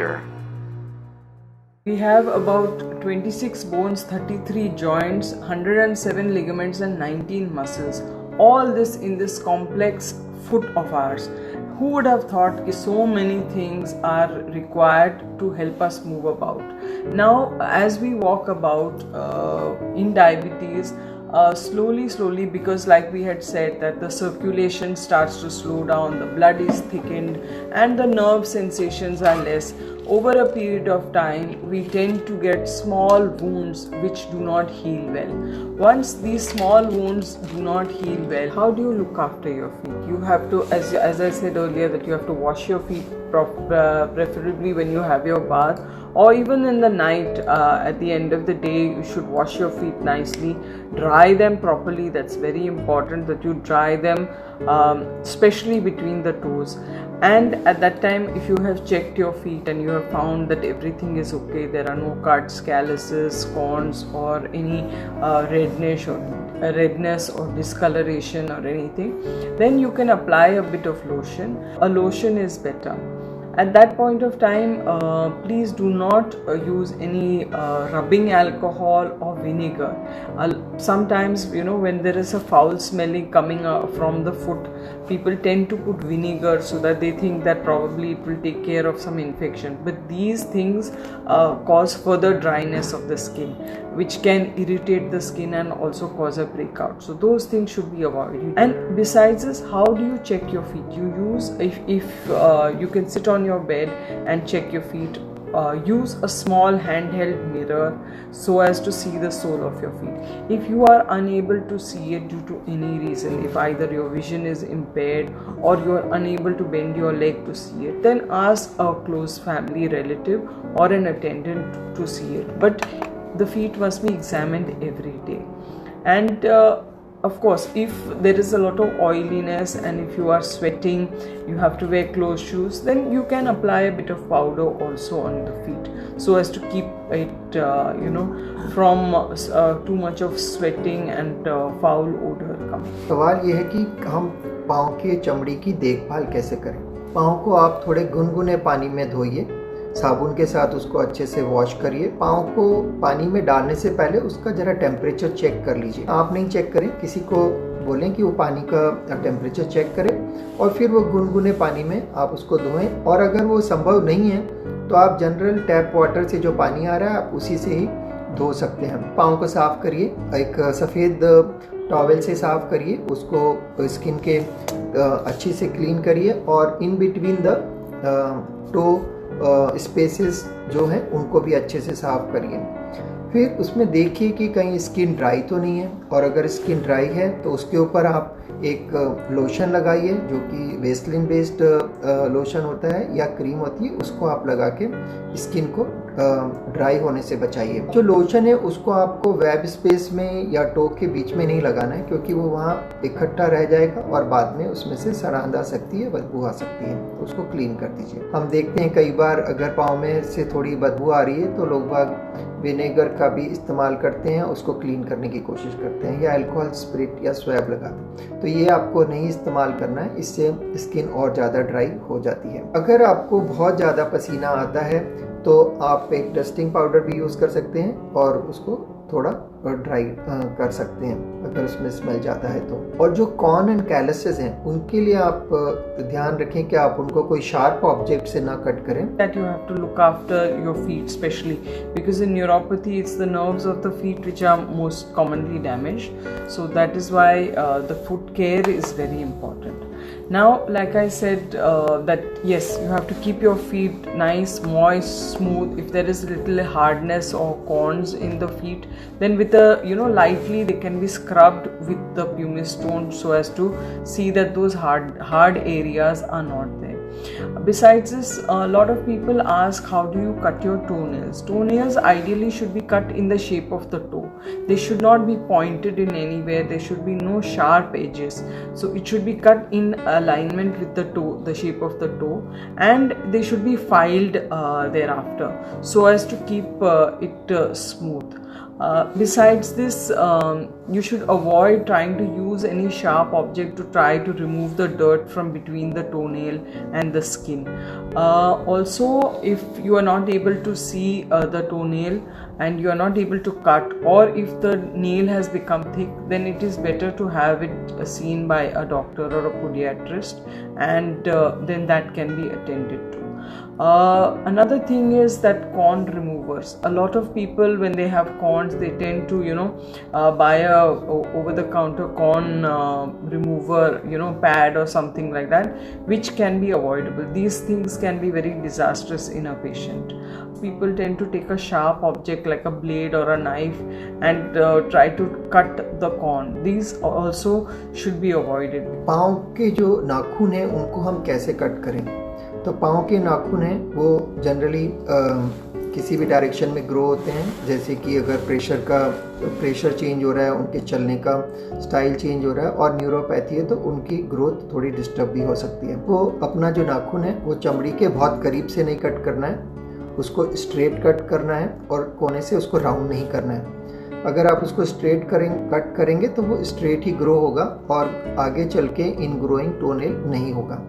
Center. We have about 26 bones, 33 joints, 107 ligaments and 19 muscles. All this in this complex foot of ours. Who would have thought that so many things are required to help us move about? Now, as we walk about in diabetes, slowly, because like we had said that the circulation starts to slow down, the blood is thickened and the nerve sensations are less. Over a period of time, we tend to get small wounds which do not heal well. Once these small wounds do not heal well, how do you look after your feet? You have to, as I said earlier, that you have to wash your feet preferably when you have your bath, or even in the night. At the end of the day, you should wash your feet nicely, dry them properly. That's very important that you dry them, especially between the toes. And at that time, if you have checked your feet and you have found that everything is okay, there are no cuts, calluses, corns or any redness or discoloration or anything, then you can apply a bit of lotion. A lotion is better. At that point of time, please do not use any rubbing alcohol or vinegar. Sometimes, when there is a foul smelling coming from the foot, people tend to put vinegar so that they think that probably it will take care of some infection. But these things cause further dryness of the skin, which can irritate the skin and also cause a breakout. So those things should be avoided. And besides this, how do you check your feet? You use, if you can sit on your bed and check your feet, use a small handheld mirror so as to see the sole of your feet. If you are unable to see it due to any reason, if either your vision is impaired or you are unable to bend your leg to see it, then ask a close family relative or an attendant to see it. But the feet must be examined every day. And of course, if there is a lot of oiliness and if you are sweating, you have to wear closed shoes, then you can apply a bit of powder also on the feet so as to keep it from too much of sweating and foul odor coming. सवाल ये है कि हम पाँव के चमड़ी की देखभाल कैसे करें। पाँव को आप थोड़े गुनगुने पानी में धोइए, साबुन के साथ उसको अच्छे से वॉश करिए। पाँव को पानी में डालने से पहले उसका ज़रा टेम्परेचर चेक कर लीजिए। आप नहीं चेक करें, किसी को बोलें कि वो पानी का टेम्परेचर चेक करें और फिर वो गुनगुने पानी में आप उसको धोएं। और अगर वो संभव नहीं है तो आप जनरल टैप वाटर से जो पानी आ रहा है आप उसी से ही धो सकते हैं। पाँव को साफ़ करिए, एक सफ़ेद टॉवेल से साफ़ करिए, उसको स्किन के अच्छे से क्लीन करिए और in between the toe spaces जो हैं उनको भी अच्छे से साफ़ करिए। फिर उसमें देखिए कि कहीं स्किन ड्राई तो नहीं है, और अगर स्किन ड्राई है तो उसके ऊपर आप एक लोशन लगाइए जो कि वेस्लिन बेस्ड लोशन होता है या क्रीम होती है, उसको आप लगा के स्किन को ड्राई होने से बचाइए। जो लोशन है उसको आपको वेब स्पेस में या टो के बीच में नहीं लगाना है, क्योंकि वो वहाँ इकट्ठा रह जाएगा और बाद में उसमें से सड़ांध आ सकती है, बदबू आ सकती है, तो उसको क्लीन कर दीजिए। हम देखते हैं कई बार अगर पाँव में से थोड़ी बदबू आ रही है तो लोग बाग विनेगर का भी इस्तेमाल करते हैं, उसको क्लीन करने की कोशिश करते हैं, या अल्कोहल स्प्रिट या स्वैब लगाते हैं। तो ये आपको नहीं इस्तेमाल करना है, इससे स्किन और ज़्यादा ड्राई हो जाती है। अगर आपको बहुत ज़्यादा पसीना आता है तो आप एक डस्टिंग पाउडर भी यूज़ कर सकते हैं और उसको थोड़ा ड्राई कर सकते हैं अगर उसमें स्मेल ज़्यादा है तो। और जो कॉर्न एंड कैलसेस हैं उनके लिए आप ध्यान रखें कि आप उनको कोई शार्प ऑब्जेक्ट से ना कट करें। That you have to look after your feet, especially because in neuropathy it's the nerves of the feet which are most commonly damaged. So that is why the foot care is very important. Now, like I said, that yes, you have to keep your feet nice, moist, smooth. If there is little hardness or corns in the feet, then with a lightly they can be scrubbed with the pumice stone so as to see that those hard areas are not there. Besides this, a lot of people ask, how do you cut your toenails? Toenails ideally should be cut in the shape of the toe. They should not be pointed in anywhere. There should be no sharp edges. So it should be cut in alignment with the toe, the shape of the toe, and they should be filed thereafter so as to keep it smooth. Besides this, you should avoid trying to use any sharp object to try to remove the dirt from between the toenail and the skin. Also, if you are not able to see the toenail and you are not able to cut, or if the nail has become thick, then it is better to have it seen by a doctor or a podiatrist, and then that can be attended to. Another thing is that corn removers. A lot of people, when they have corns, they tend to buy a over the counter corn remover pad or something like that, which can be avoidable. These things can be very disastrous in a patient. People tend to take a sharp object like a blade or a knife and try to cut the corn. These also should be avoided. पाँव के जो नाखून हैं उनको हम कैसे cut करें? तो पाँव के नाखून हैं वो जनरली किसी भी डायरेक्शन में ग्रो होते हैं, जैसे कि अगर प्रेशर चेंज हो रहा है, उनके चलने का स्टाइल चेंज हो रहा है और न्यूरोपैथी है तो उनकी ग्रोथ थोड़ी डिस्टर्ब भी हो सकती है। वो अपना जो नाखून है वो चमड़ी के बहुत करीब से नहीं कट करना है, उसको स्ट्रेट कट करना है और कोने से उसको राउंड नहीं करना है। अगर आप उसको स्ट्रेट कट करेंगे तो वो स्ट्रेट ही ग्रो होगा और आगे चल के इन ग्रोइंग टोनेल नहीं होगा।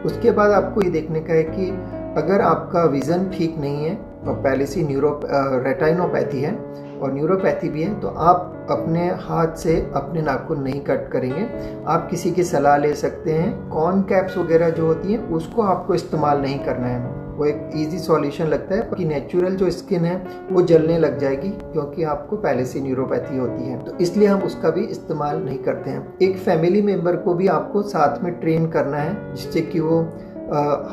उसके बाद आपको ये देखने का है कि अगर आपका विज़न ठीक नहीं है और पहले से रेटाइनोपैथी है और न्यूरोपैथी भी है, तो आप अपने हाथ से अपने नाखून नहीं कट करेंगे। आप किसी की सलाह ले सकते हैं। कॉर्न कैप्स वगैरह जो होती हैं उसको आपको इस्तेमाल नहीं करना है। वो एक इजी सॉल्यूशन लगता है कि नेचुरल जो स्किन है वो जलने लग जाएगी, क्योंकि आपको पहले से न्यूरोपैथी होती है, तो इसलिए हम उसका भी इस्तेमाल नहीं करते हैं। एक फैमिली मेम्बर को भी आपको साथ में ट्रेन करना है, जिससे कि वो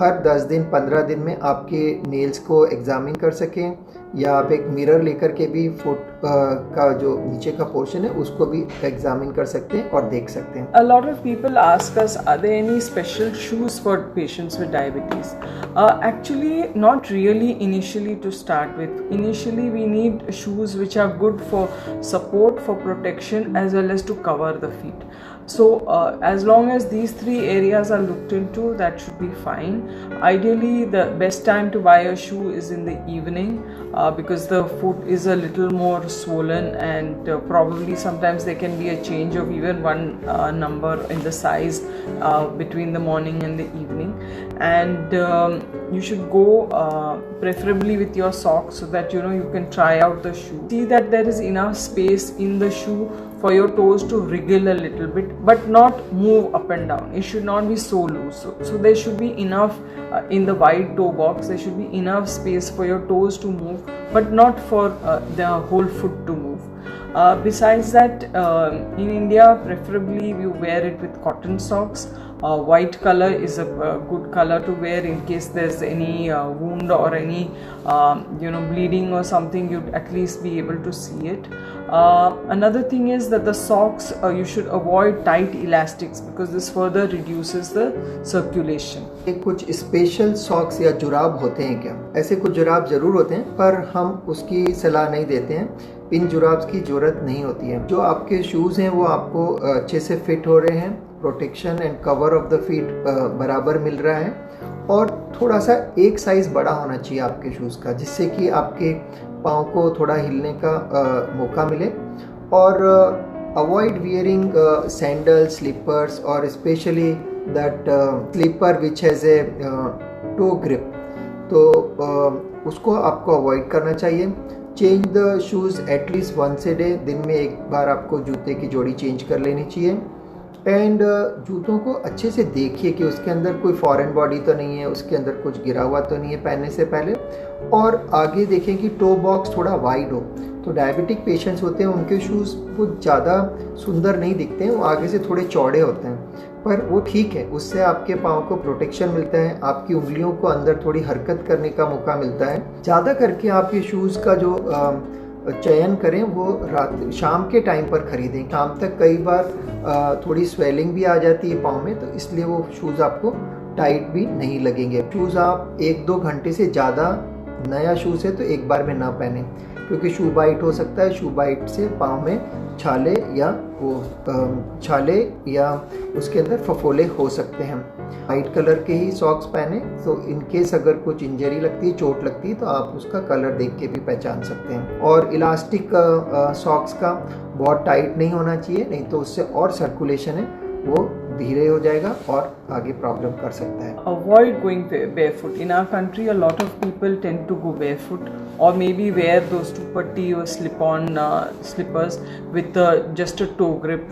हर 10 दिन 15 दिन में आपके नेल्स को एग्जामिन कर सकें, या आप एक मिरर लेकर के भी फुट का जो नीचे का पोर्शन है उसको भी एग्जामिन कर सकते हैं और देख सकते हैं। A lot of people ask us, are there any special shoes for patients with diabetes? Actually, not really initially to start with. Initially, we need shoes which are good for support, for protection, as well as to cover the feet. So as long as these three areas are looked into, that should be fine. Ideally, the best time to buy a shoe is in the evening, because the foot is a little more swollen, and probably sometimes there can be a change of even one number in the size between the morning and the evening. And you should go preferably with your socks, so that you can try out the shoe. See that there is enough space in the shoe for your toes to wriggle a little bit, but not move up and down. It should not be so loose. So there should be enough in the wide toe box. There should be enough space for your toes to move, but not for the whole foot to move. Besides that, in India, preferably you wear it with cotton socks. White color is a good color to wear in case there's any wound or any bleeding or something. You'd at least be able to see it. Another thing is that the socks, you should avoid tight elastics, because this further reduces the circulation. कुछ special socks या जुराब होते हैं क्या? ऐसे कुछ जुराब ज़रूर होते हैं, पर हम उसकी सलाह नहीं देते हैं। इन जुराब की ज़रूरत नहीं होती है। जो आपके शूज़ हैं वो आपको अच्छे से फिट हो रहे हैं, protection and cover of the feet बराबर मिल रहा है, और थोड़ा सा एक साइज़ बड़ा होना चाहिए आपके शूज़ का, जिससे कि आपके पाँव को थोड़ा हिलने का मौका मिले। और अवॉइड वियरिंग सैंडल, स्लीपर्स, और specially that slipper which has a toe grip, तो उसको आपको अवॉइड करना चाहिए। Change the shoes at least once a day, दिन में एक बार आपको जूते की जोड़ी चेंज कर लेनी चाहिए। एंड जूतों को अच्छे से देखिए कि उसके अंदर कोई फॉरेन बॉडी तो नहीं है, उसके अंदर कुछ गिरा हुआ तो नहीं है पहनने से पहले। और आगे देखें कि टो बॉक्स थोड़ा वाइड हो। तो डायबिटिक पेशेंट्स होते हैं, उनके शूज़ कुछ ज़्यादा सुंदर नहीं दिखते हैं, वो आगे से थोड़े चौड़े होते हैं, पर वो ठीक है, उससे आपके पाँव को प्रोटेक्शन मिलता है, आपकी उंगलियों को अंदर थोड़ी हरकत करने का मौका मिलता है। ज़्यादा करके आप ये शूज़ का जो चयन करें वो शाम के टाइम पर ख़रीदें। शाम तक कई बार थोड़ी स्वेलिंग भी आ जाती है पाँव में, तो इसलिए वो शूज़ आपको टाइट भी नहीं लगेंगे। शूज़ आप 1-2 घंटे से ज़्यादा, नया शूज़ है तो एक बार में ना पहने, क्योंकि शू बाइट हो सकता है। शू बाइट से पाँव में छाले या उसके अंदर फफोले हो सकते हैं। वाइट कलर के ही सॉक्स पहने, तो इनकेस अगर कुछ इंजरी लगती है, चोट लगती है, तो आप उसका कलर देख के भी पहचान सकते हैं। और इलास्टिक सॉक्स का बहुत टाइट नहीं होना चाहिए, नहीं तो उससे और सर्कुलेशन है वो धीरे हो जाएगा और आगे प्रॉब्लम कर सकता है। Avoid going barefoot. In our country, a lot of people tend to go barefoot, or maybe wear those two-patti or slip-on slippers with just a toe grip,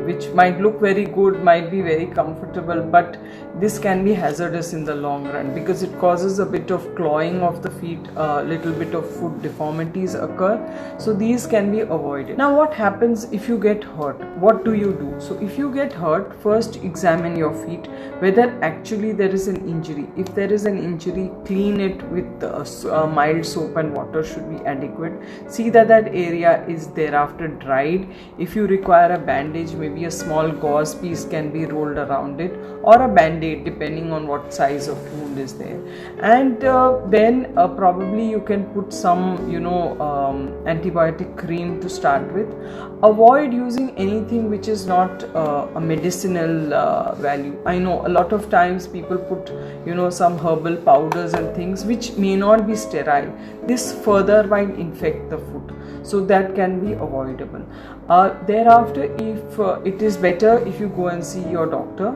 which might look very good, might be very comfortable, but this can be hazardous in the long run because it causes a bit of clawing of the feet, a little bit of foot deformities occur. So these can be avoided. Now, what happens if you get hurt? What do you do? So if you get hurt, first examine your feet whether actually there is an injury. If there is an injury, clean it with mild soap and water should be adequate. See that that area is thereafter dried. If you require a bandage, maybe a small gauze piece can be rolled around it, or a band-aid depending on what size of wound is there. And then probably you can put some antibiotic cream to start with. Avoid using anything which is not a medicinal value. I know a lot of times people put some herbal powders and things which may not be sterile. This further might infect the foot, so that can be avoidable. Thereafter, if it is better if you go and see your doctor.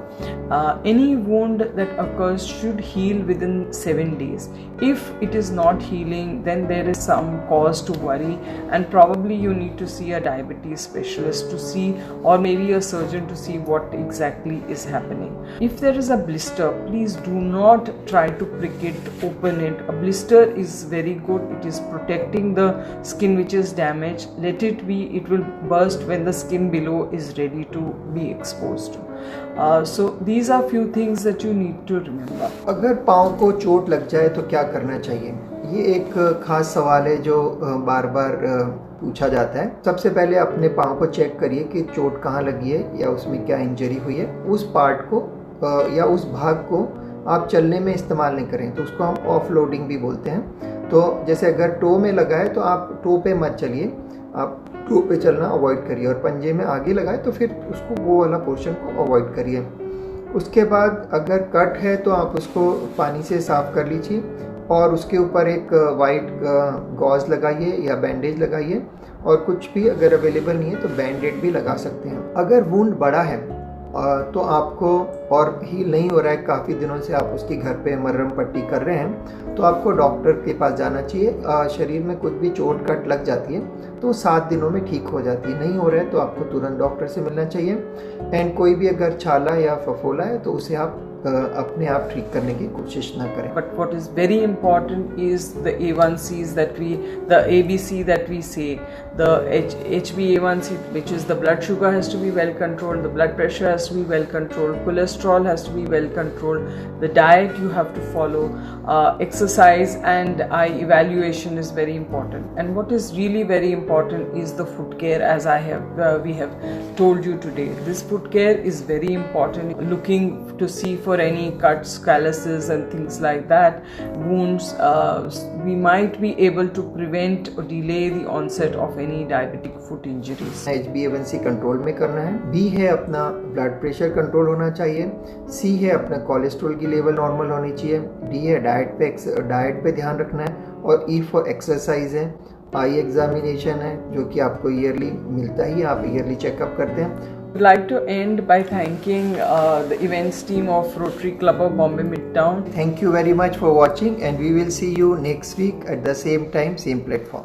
Any wound that occurs should heal within 7 days. If it is not healing, then there is some cause to worry, and probably you need to see a diabetes specialist to see, or maybe a surgeon to see what exactly is happening. If there is a blister, please do not try to prick it, open it. A blister is very good. It is protecting the skin which is damaged. Let it be. It will burst when the skin below is ready to be exposed. So these are few things that you need to remember. अगर पाँव को चोट लग जाए तो क्या करना चाहिए? ये एक खास सवाल है जो बार बार पूछा जाता है। सबसे पहले अपने पाँव को चेक करिए कि चोट कहाँ लगी है या उसमें क्या इंजरी हुई है। उस पार्ट को या उस भाग को आप चलने में इस्तेमाल नहीं करें, तो उसको हम ऑफ लोडिंग भी बोलते हैं। तो जैसे अगर टो में लगा है तो आप टो पे मत चलिए, आप टो पे चलना अवॉइड करिए, और पंजे में आगे लगाए तो फिर उसको वो वाला पोर्शन को अवॉइड करिए। उसके बाद अगर कट है तो आप उसको पानी से साफ़ कर लीजिए और उसके ऊपर एक वाइट गॉज लगाइए या बैंडेज लगाइए, और कुछ भी अगर अवेलेबल नहीं है तो बैंडेड भी लगा सकते हैं। अगर वुंड बड़ा है तो आपको और हील नहीं हो रहा है, काफ़ी दिनों से आप उसकी घर पे मरहम पट्टी कर रहे हैं, तो आपको डॉक्टर के पास जाना चाहिए। शरीर में कुछ भी चोट कट लग जाती है तो 7 दिनों में ठीक हो जाती है। नहीं हो रहा है तो आपको तुरंत डॉक्टर से मिलना चाहिए। एंड कोई भी अगर छाला या फफोला है तो उसे आप अपने आप ठीक करने की कोशिश ना करें। But what is very important is the A1Cs the ABC that we say, the HbA1c, which is the blood sugar, has to be well controlled, the blood pressure has to be well controlled, cholesterol has to be well controlled, the diet you have to follow, exercise and eye evaluation is very important. And what is really very important is the foot care, as we have told you today. This foot care is very important. Looking to see for any cuts, calluses and things like that, wounds, we might be able to prevent or delay the onset of any diabetic foot injuries. HbA1c control में करना है, B है अपना blood pressure control होना चाहिए, C है अपना cholesterol की लेवल नॉर्मल होनी चाहिए, D है डाइट पे ध्यान रखना है, और E फॉर एक्सरसाइज है। आई एग्जामिनेशन है जो कि आपको ईयरली मिलता ही, आप ईयरली चेकअप करते हैं। I would like to end by thanking the events team of Rotary Club of Bombay Midtown. Thank you very much for watching, and we will see you next week at the same time, same platform.